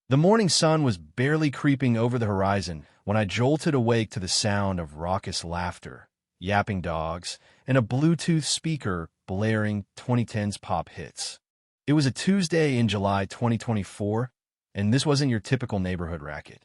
The morning sun was barely creeping over the horizon when I jolted awake to the sound of raucous laughter, yapping dogs, and a Bluetooth speaker blaring 2010s pop hits. It was a Tuesday in July 2024, and this wasn't your typical neighborhood racket.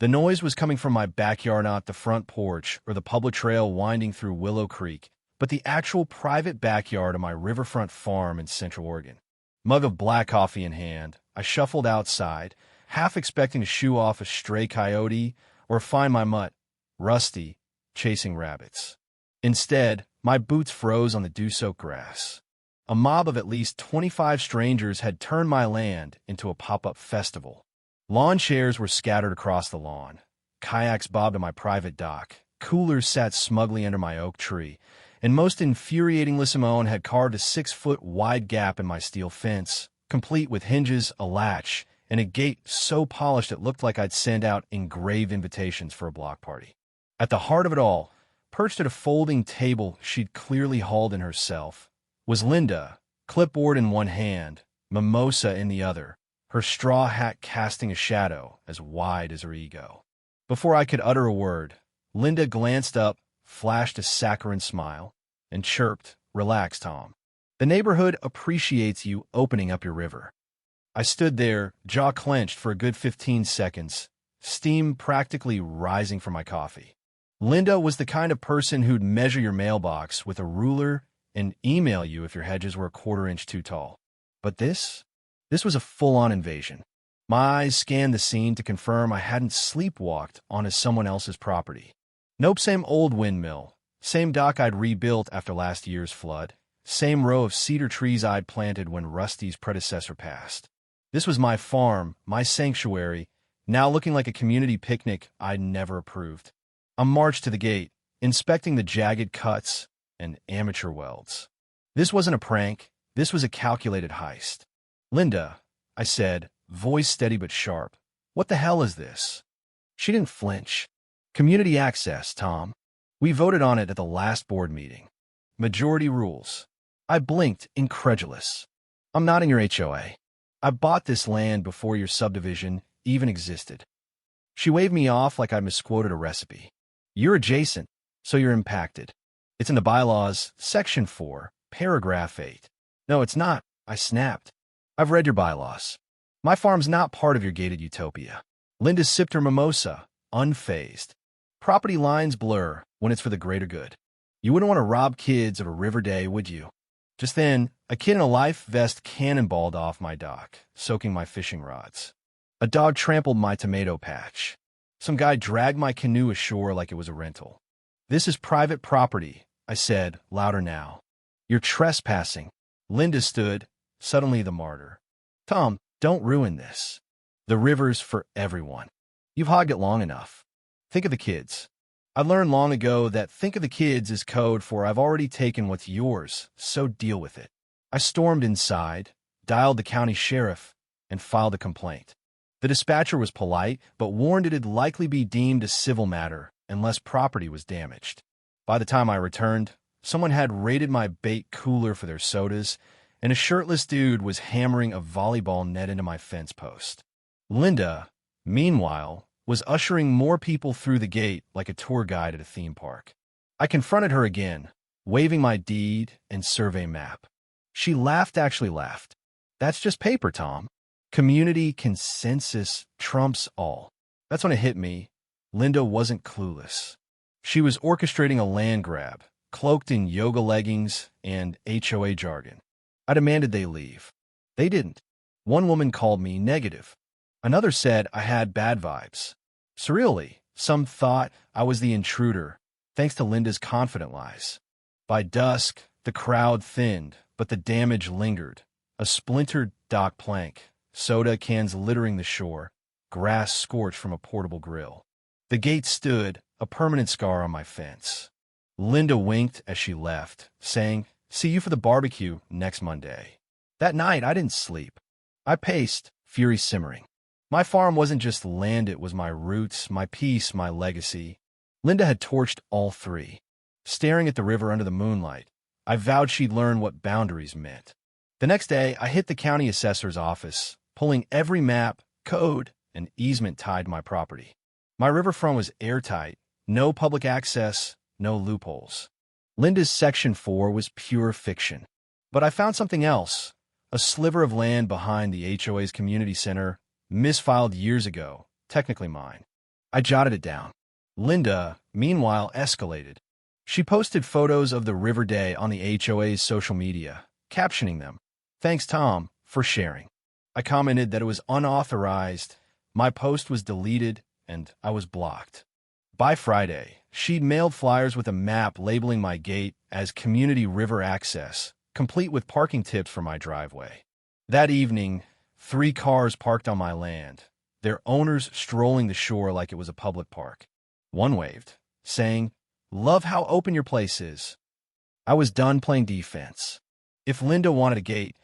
The noise was coming from my backyard, not the front porch or the public trail winding through Willow Creek, but the actual private backyard of my riverfront farm in Central Oregon. Mug of black coffee in hand, I shuffled outside, half expecting to shoo off a stray coyote or find my mutt, Rusty, chasing rabbits. Instead, my boots froze on the dew-soaked grass. A mob of at least 25 strangers had turned my land into a pop-up festival. Lawn chairs were scattered across the lawn. Kayaks bobbed on my private dock. Coolers sat smugly under my oak tree. And most infuriatingly, Simone had carved a 6-foot-wide gap in my steel fence, complete with hinges, a latch, and a gate so polished it looked like I'd send out engraved invitations for a block party. At the heart of it all, perched at a folding table she'd clearly hauled in herself, was Linda, clipboard in one hand, mimosa in the other, her straw hat casting a shadow as wide as her ego. Before I could utter a word, Linda glanced up, flashed a saccharine smile, and chirped, "Relax, Tom. The neighborhood appreciates you opening up your river." I stood there, jaw clenched for a good 15 seconds, steam practically rising from my coffee. Linda was the kind of person who'd measure your mailbox with a ruler and email you if your hedges were a quarter-inch too tall. But this was a full-on invasion. My eyes scanned the scene to confirm I hadn't sleepwalked onto someone else's property. Nope, same old windmill, same dock I'd rebuilt after last year's flood, same row of cedar trees I'd planted when Rusty's predecessor passed. This was my farm, my sanctuary, now looking like a community picnic I'd never approved. I marched to the gate, inspecting the jagged cuts and amateur welds. This wasn't a prank, this was a calculated heist. "Linda," I said, voice steady but sharp, "what the hell is this?" She didn't flinch. "Community access, Tom. We voted on it at the last board meeting. Majority rules." I blinked, incredulous. "I'm not in your HOA. I bought this land before your subdivision even existed." She waved me off like I misquoted a recipe. "You're adjacent, so you're impacted. It's in the bylaws, Section 4, Paragraph 8. "No, it's not," I snapped. "I've read your bylaws. My farm's not part of your gated utopia." Linda sipped her mimosa, unfazed. "Property lines blur when it's for the greater good. You wouldn't want to rob kids of a river day, would you?" Just then, a kid in a life vest cannonballed off my dock, soaking my fishing rods. A dog trampled my tomato patch. Some guy dragged my canoe ashore like it was a rental. "This is private property," I said, louder now. "You're trespassing." Linda stood, suddenly the martyr. "Tom, don't ruin this. The river's for everyone. You've hogged it long enough. Think of the kids." I learned long ago that "think of the kids" is code for "I've already taken what's yours, so deal with it." I stormed inside, dialed the county sheriff, and filed a complaint. The dispatcher was polite, but warned it'd likely be deemed a civil matter unless property was damaged. By the time I returned, someone had raided my bait cooler for their sodas, and a shirtless dude was hammering a volleyball net into my fence post. Linda, meanwhile, was ushering more people through the gate like a tour guide at a theme park. I confronted her again, waving my deed and survey map. She laughed, actually laughed. "That's just paper, Tom. Community consensus trumps all." That's when it hit me. Linda wasn't clueless. She was orchestrating a land grab, cloaked in yoga leggings and HOA jargon. I demanded they leave. They didn't. One woman called me negative. Another said I had bad vibes. Surreally, some thought I was the intruder, thanks to Linda's confident lies. By dusk, the crowd thinned, but the damage lingered. A splintered dock plank, soda cans littering the shore, grass scorched from a portable grill. The gate stood, a permanent scar on my fence. Linda winked as she left, saying, "See you for the barbecue next Monday." That night, I didn't sleep. I paced, fury simmering. My farm wasn't just land, it was my roots, my peace, my legacy. Linda had torched all three. Staring at the river under the moonlight, I vowed she'd learn what boundaries meant. The next day, I hit the county assessor's office, pulling every map, code, an easement tied to my property. My riverfront was airtight, no public access, no loopholes. Linda's Section 4 was pure fiction. But I found something else, a sliver of land behind the HOA's community center, misfiled years ago, technically mine. I jotted it down. Linda, meanwhile, escalated. She posted photos of the river day on the HOA's social media, captioning them, "Thanks, Tom, for sharing." I commented that it was unauthorized, my post was deleted, and I was blocked. By Friday, she'd mailed flyers with a map labeling my gate as Community River Access, complete with parking tips for my driveway. That evening, 3 cars parked on my land, their owners strolling the shore like it was a public park. One waved, saying, "Love how open your place is." I was done playing defense. If Linda wanted a gate,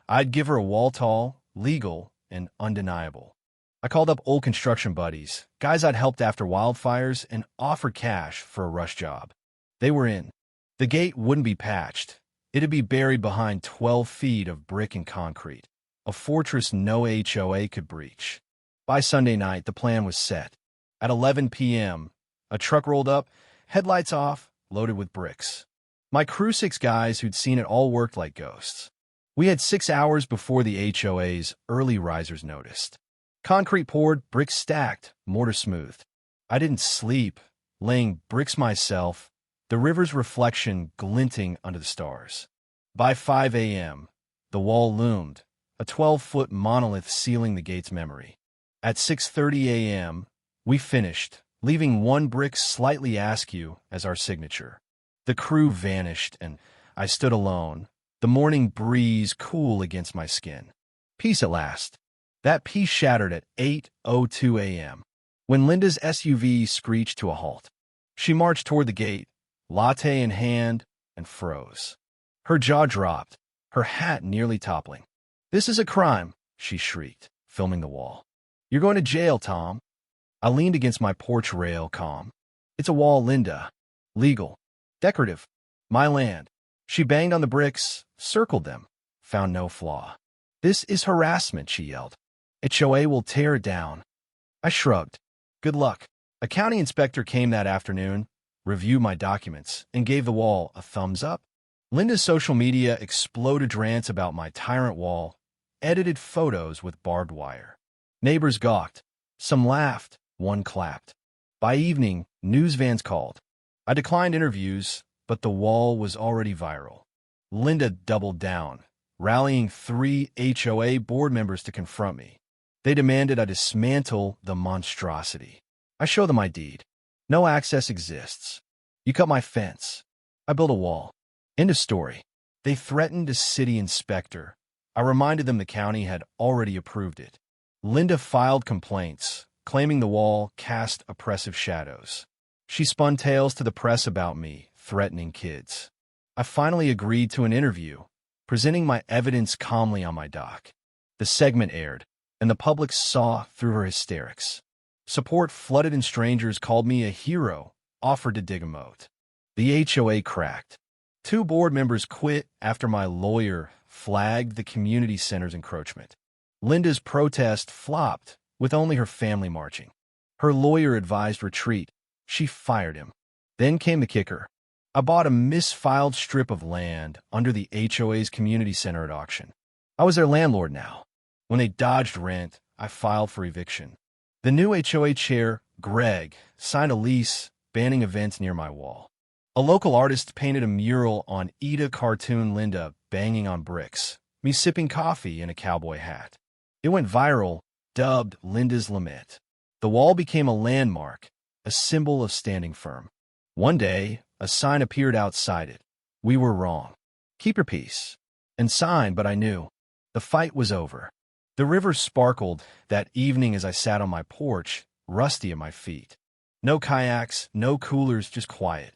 I'd give her a wall tall, legal, and undeniable. I called up old construction buddies, guys I'd helped after wildfires, and offered cash for a rush job. They were in. The gate wouldn't be patched. It'd be buried behind 12 feet of brick and concrete, a fortress no HOA could breach. By Sunday night, the plan was set. At 11 p.m., a truck rolled up, headlights off, loaded with bricks. My crew, 6 guys who'd seen it all, worked like ghosts. We had 6 hours before the HOA's early risers noticed. Concrete poured, bricks stacked, mortar smoothed. I didn't sleep, laying bricks myself, the river's reflection glinting under the stars. By 5 a.m., the wall loomed, a 12-foot monolith sealing the gate's memory. At 6:30 a.m., we finished, leaving 1 brick slightly askew as our signature. The crew vanished, and I stood alone, the morning breeze cool against my skin. Peace at last. That peace shattered at 8:02 a.m. when Linda's SUV screeched to a halt. She marched toward the gate, latte in hand, and froze. Her jaw dropped, her hat nearly toppling. "This is a crime," she shrieked, filming the wall. "You're going to jail, Tom." I leaned against my porch rail, calm. "It's a wall, Linda. Legal. Decorative. My land." She banged on the bricks, circled them, found no flaw. "This is harassment," she yelled. "HOA will tear it down." I shrugged. "Good luck." A county inspector came that afternoon, reviewed my documents, and gave the wall a thumbs up. Linda's social media exploded rants about my tyrant wall, edited photos with barbed wire. Neighbors gawked. Some laughed, one clapped. By evening, news vans called. I declined interviews, but the wall was already viral. Linda doubled down, rallying 3 HOA board members to confront me. They demanded I dismantle the monstrosity. I show them my deed. No access exists. You cut my fence. I built a wall. End of story. They threatened a city inspector. I reminded them the county had already approved it. Linda filed complaints, claiming the wall cast oppressive shadows. She spun tales to the press about me, threatening kids. I finally agreed to an interview, presenting my evidence calmly on my dock. The segment aired, and the public saw through her hysterics. Support flooded and strangers called me a hero, offered to dig a moat. The HOA cracked. 2 board members quit after my lawyer flagged the community center's encroachment. Linda's protest flopped, with only her family marching. Her lawyer advised retreat. She fired him. Then came the kicker. I bought a misfiled strip of land under the HOA's community center at auction. I was their landlord now. When they dodged rent, I filed for eviction. The new HOA chair, Greg, signed a lease banning events near my wall. A local artist painted a mural on Ida cartoon Linda banging on bricks, me sipping coffee in a cowboy hat. It went viral, dubbed Linda's Lament. The wall became a landmark, a symbol of standing firm. One day, a sign appeared outside it. "We were wrong. Keep your peace." And signed, but I knew. The fight was over. The river sparkled that evening as I sat on my porch, rusty at my feet. No kayaks, no coolers, just quiet.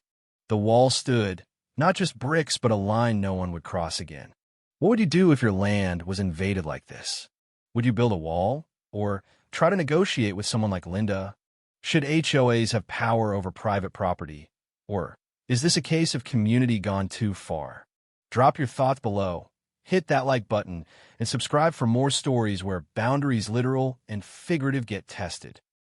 The wall stood, not just bricks, but a line no one would cross again. What would you do if your land was invaded like this? Would you build a wall? Or try to negotiate with someone like Linda? Should HOAs have power over private property? Or is this a case of community gone too far? Drop your thoughts below. hit that like button and subscribe for more stories where boundaries literal and figurative get tested.